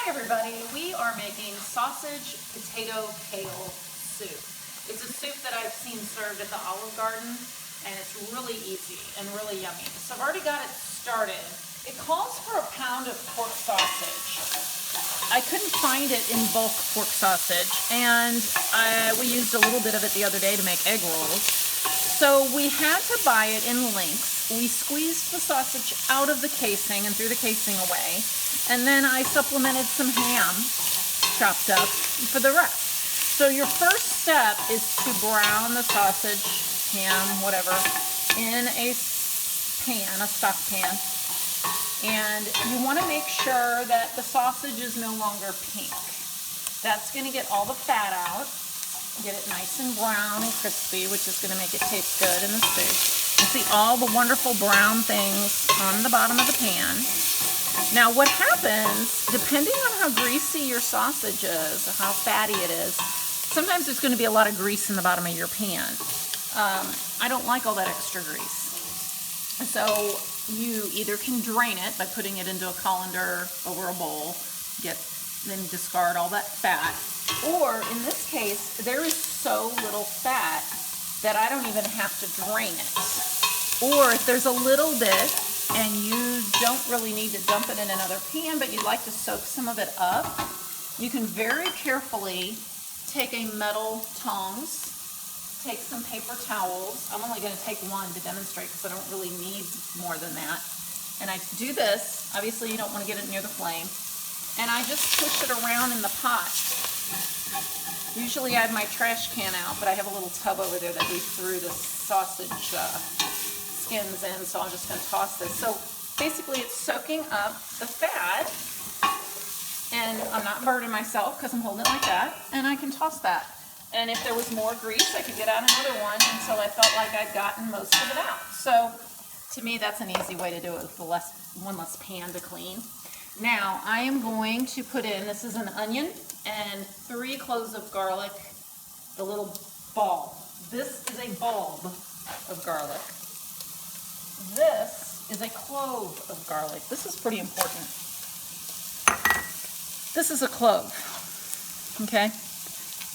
Hi everybody, we are making sausage potato kale soup. It's a soup that I've seen served at the Olive Garden and it's really easy and really yummy. So I've already got it started. It calls for a pound of pork sausage. I couldn't find it in bulk pork sausage and we used a little bit of it the other day to make egg rolls. So we had to buy it in lengths. We squeezed the sausage out of the casing and threw the casing away. And then I supplemented some ham, chopped up, for the rest. So your first step is to brown the sausage, ham, whatever, in a pan, a stock pan. And you want to make sure that the sausage is no longer pink. That's going to get all the fat out, get it nice and brown and crispy, which is going to make it taste good in the soup. You see all the wonderful brown things on the bottom of the pan. Now what happens, depending on how greasy your sausage is, or how fatty it is, sometimes there's going to be a lot of grease in the bottom of your pan. I don't like all that extra grease. So you either can drain it by putting it into a colander over a bowl, then discard all that fat, or in this case, there is so little fat that I don't even have to drain it. Or if there's a little bit, and you don't really need to dump it in another pan, but you'd like to soak some of it up, you can very carefully take a metal tongs, take some paper towels. I'm only going to take one to demonstrate because I don't really need more than that. And I do this, obviously you don't want to get it near the flame, and I just push it around in the pot. Usually I have my trash can out, but I have a little tub over there that we threw the sausage skins in, so I'm just going to toss this. So basically it's soaking up the fat, and I'm not burning myself because I'm holding it like that, and I can toss that. And if there was more grease, I could get out another one until I felt like I'd gotten most of it out. So to me, that's an easy way to do it with one less pan to clean. Now I am going to put in, this is an onion and 3 cloves of garlic, the little ball. This is a bulb of garlic. This is a clove of garlic. This is pretty important. This is a clove, okay?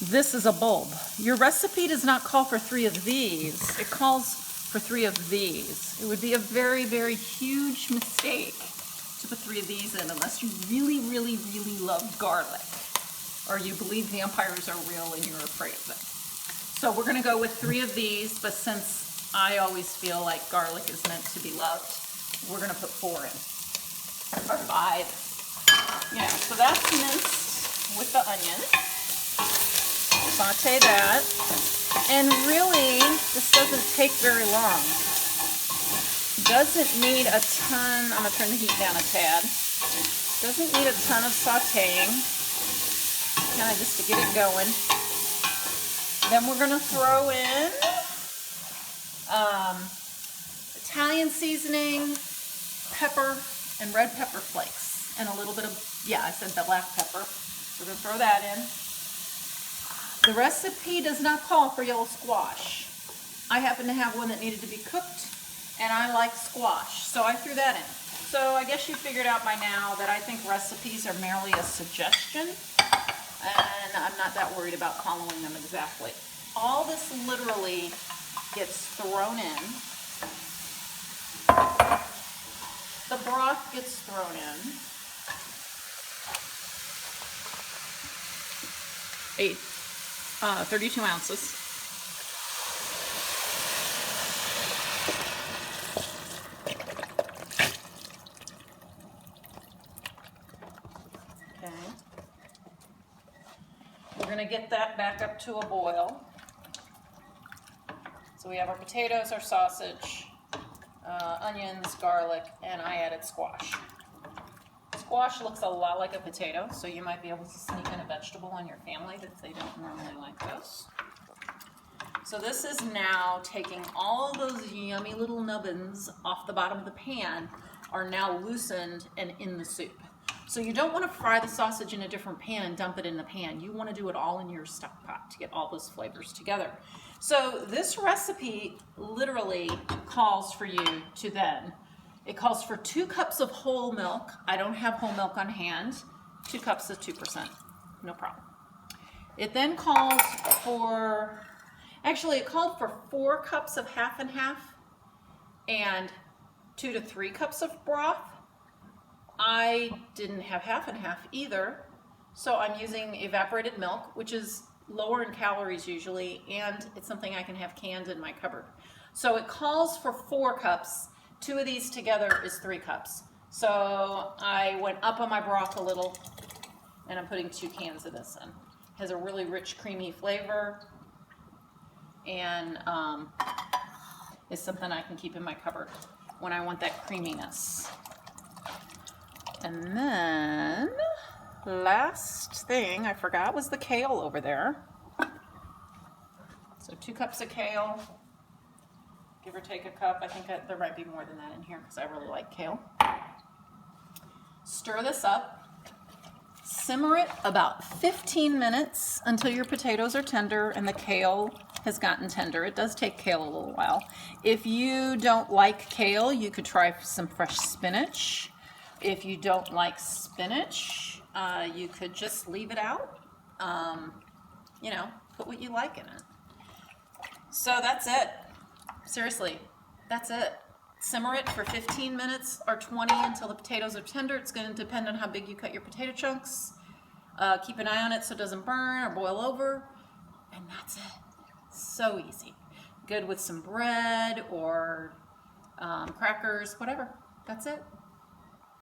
This is a bulb. Your recipe does not call for 3 of these. It calls for 3 of these. It would be a very, very huge mistake to put 3 of these in unless you really, really, really love garlic, or you believe vampires are real and you're afraid of them. So we're going to go with 3 of these, but since I always feel like garlic is meant to be loved, we're going to put 4 in, or 5. Yeah, so that's minced with the onion. Saute that, and really, this doesn't take very long. Doesn't need a ton, I'm going to turn the heat down a tad. Doesn't need a ton of sauteing, kind of just to get it going. Then we're going to throw in Italian seasoning, pepper, and red pepper flakes, and a little bit of, yeah, I said the black pepper. We're going to throw that in. The recipe does not call for yellow squash. I happen to have one that needed to be cooked, and I like squash, so I threw that in. So I guess you figured out by now that I think recipes are merely a suggestion, and I'm not that worried about following them exactly. All this literally gets thrown in. The broth gets thrown in. 32 ounces. Okay. We're going to get that back up to a boil. So we have our potatoes, our sausage, onions, garlic, and I added squash. Squash looks a lot like a potato, so you might be able to sneak in a vegetable on your family that they don't normally like those. So this is now taking all those yummy little nubbins off the bottom of the pan, are now loosened and in the soup. So you don't want to fry the sausage in a different pan and dump it in the pan. You want to do it all in your stock pot to get all those flavors together. So this recipe literally calls for you to it calls for 2 cups of whole milk. I don't have whole milk on hand. 2 cups of 2%, no problem. It then calls for, actually it called for 4 cups of half and half and 2 to 3 cups of broth. I didn't have half and half either, so I'm using evaporated milk, which is lower in calories usually, and it's something I can have canned in my cupboard. So it calls for 4 cups. 2 of these together is 3 cups. So I went up on my broth a little, and I'm putting 2 cans of this in. It has a really rich, creamy flavor, and is something I can keep in my cupboard when I want that creaminess. And then, last thing I forgot was the kale over there. So 2 cups of kale, give or take a cup. I think there might be more than that in here because I really like kale. Stir this up. Simmer it about 15 minutes until your potatoes are tender and the kale has gotten tender. It does take kale a little while. If you don't like kale, you could try some fresh spinach. If you don't like spinach, you could just leave it out. You know, put what you like in it. So that's it. Seriously, that's it. Simmer it for 15 minutes or 20 until the potatoes are tender. It's going to depend on how big you cut your potato chunks. Keep an eye on it so it doesn't burn or boil over. And that's it. So easy. Good with some bread or crackers, whatever. That's it.